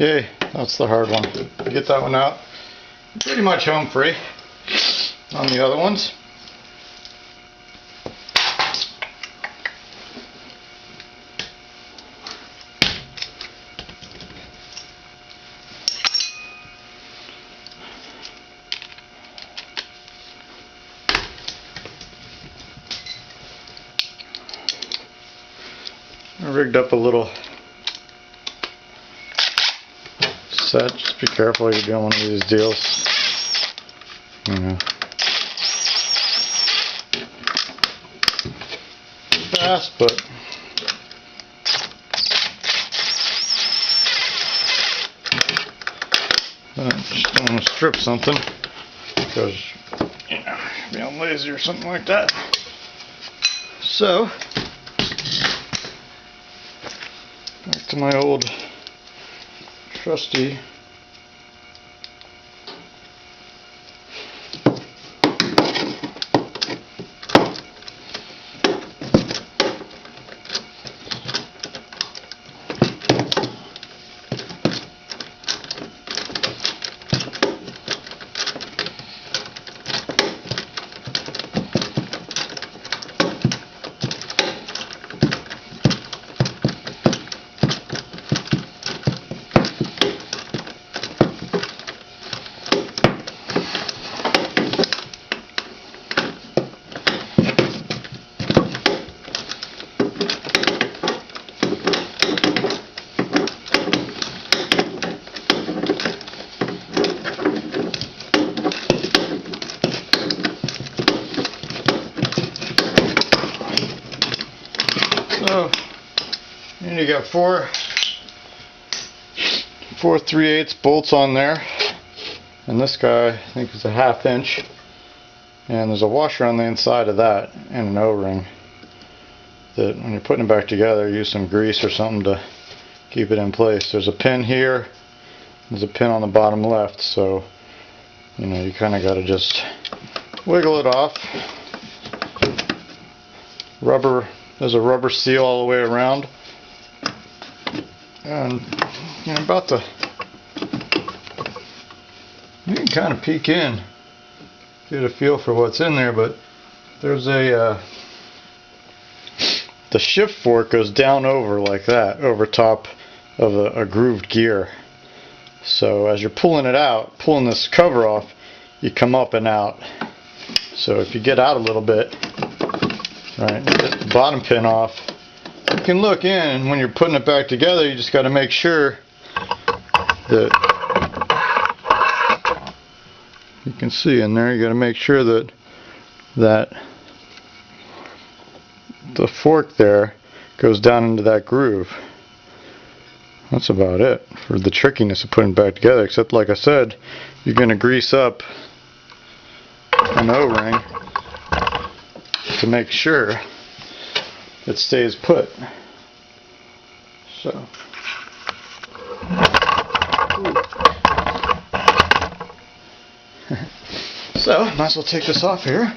Yay, that's the hard one. Get that one out. Pretty much home free on the other ones. I rigged up a little set. Just be careful if you're doing one of these deals. You know, fast, but just don't want to strip something because, you know, being lazy or something like that. So, back to my old trusty and you got four 3/8 bolts on there, and this guy I think is a 1/2 inch, and there's a washer on the inside of that and an O-ring that when you're putting it back together, use some grease or something to keep it in place. There's a pin here, there's a pin on the bottom left, so you know you kind of got to just wiggle it off. There's a rubber seal all the way around, and you know, you can kind of peek in, get a feel for what's in there. But there's the shift fork goes down over like that, over top of a grooved gear. So as you're pulling it out, pulling this cover off, you come up and out. So if you get out a little bit, right, get the bottom pin off, you can look in, and when you're putting it back together, you just got to make sure that you can see in there. You got to make sure that the fork there goes down into that groove. That's about it for the trickiness of putting it back together, except like I said, you're going to grease up an O-ring to make sure it stays put. So might as well take this off here,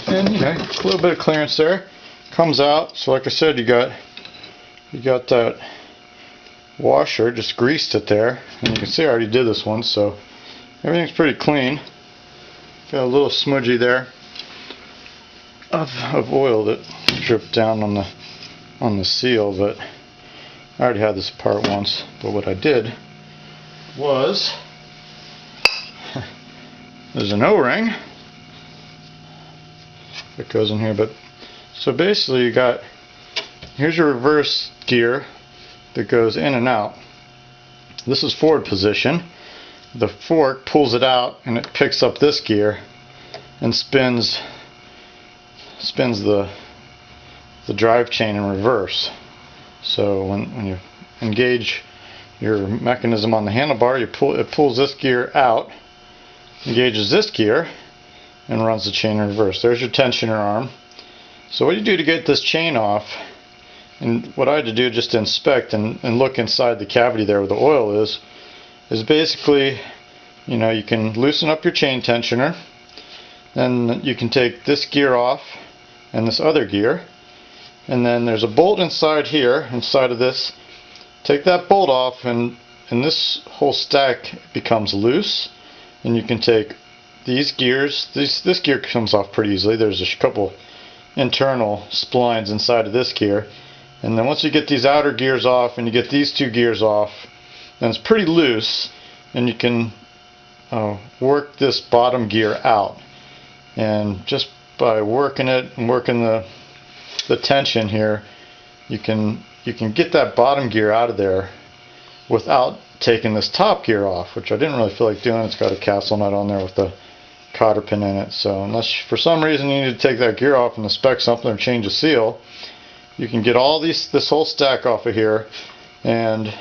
and you know, a little bit of clearance there comes out. So like I said, you got that washer, just greased it there, and you can see I already did this one, so everything's pretty clean. Got a little smudgy there of oil that dripped down on the seal, but I already had this apart once. But what I did was, there's an O-ring that goes in here. But so basically you got, here's your reverse gear that goes in and out. This is forward position. The fork pulls it out and it picks up this gear and spins the drive chain in reverse. So when you engage your mechanism on the handlebar, it pulls this gear out, engages this gear, and runs the chain in reverse. There's your tensioner arm. So what you do to get this chain off, and what I had to do just to inspect and look inside the cavity there where the oil is basically, you know, you can loosen up your chain tensioner, then you can take this gear off and this other gear, and then there's a bolt inside here, inside of this take that bolt off, and this whole stack becomes loose, and you can take these gears. This gear comes off pretty easily. There's a couple internal splines inside of this gear, and then once you get these outer gears off and you get these two gears off, then it's pretty loose, and you can work this bottom gear out. And just by working it and working the tension here, you can get that bottom gear out of there without taking this top gear off, which I didn't really feel like doing. It's got a castle nut on there with the cotter pin in it, so unless for some reason you need to take that gear off and inspect something or change a seal, you can get all this whole stack off of here. And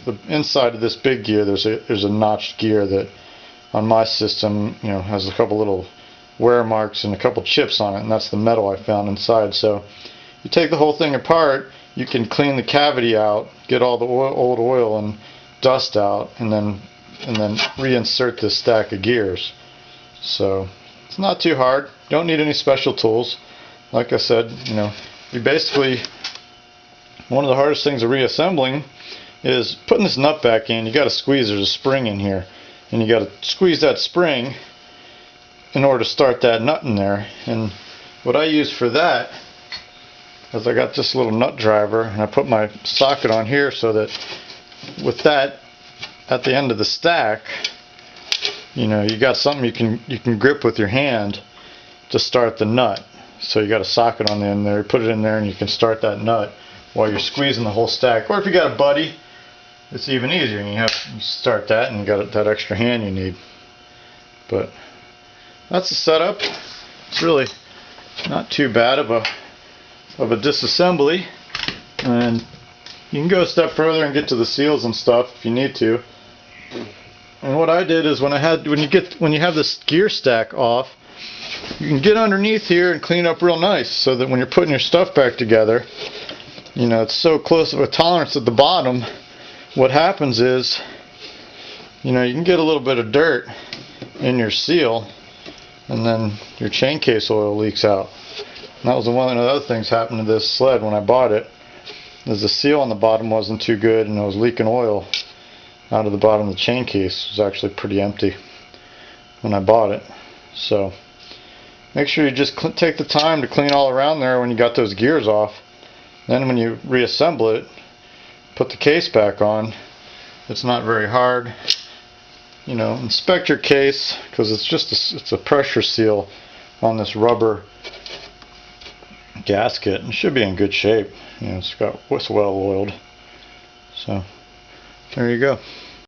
the inside of this big gear, there's a notched gear that on my system, has a couple little wear marks and a couple chips on it, and that's the metal I found inside. So you take the whole thing apart, you can clean the cavity out, get all the old oil and dust out, and then reinsert this stack of gears. So it's not too hard. You don't need any special tools. Like I said, you basically, one of the hardest things of reassembling is putting this nut back in. You got to squeeze. There's a spring in here, and you got to squeeze that spring in order to start that nut in there. And what I use for that is I got this little nut driver, and I put my socket on here so that with that at the end of the stack, you got something you can grip with your hand to start the nut. So you got a socket on the end there, you put it in there, and you can start that nut while you're squeezing the whole stack. Or if you got a buddy, it's even easier, and you start that, and you got that extra hand you need. But that's the setup. It's really not too bad of a disassembly, and you can go a step further and get to the seals and stuff if you need to. And what I did is when you have this gear stack off, you can get underneath here and clean up real nice, so that when you're putting your stuff back together, it's so close of a tolerance at the bottom. What happens is, you can get a little bit of dirt in your seal, and then your chain case oil leaks out. And that was one of the other things happened to this sled when I bought it, is the seal on the bottom wasn't too good, and it was leaking oil out of the bottom of the chain case. It was actually pretty empty when I bought it. So make sure you just take the time to clean all around there when you got those gears off. Then when you reassemble it, put the case back on. It's not very hard. Inspect your case, because it's a pressure seal on this rubber gasket. It should be in good shape. It's well oiled. So there you go.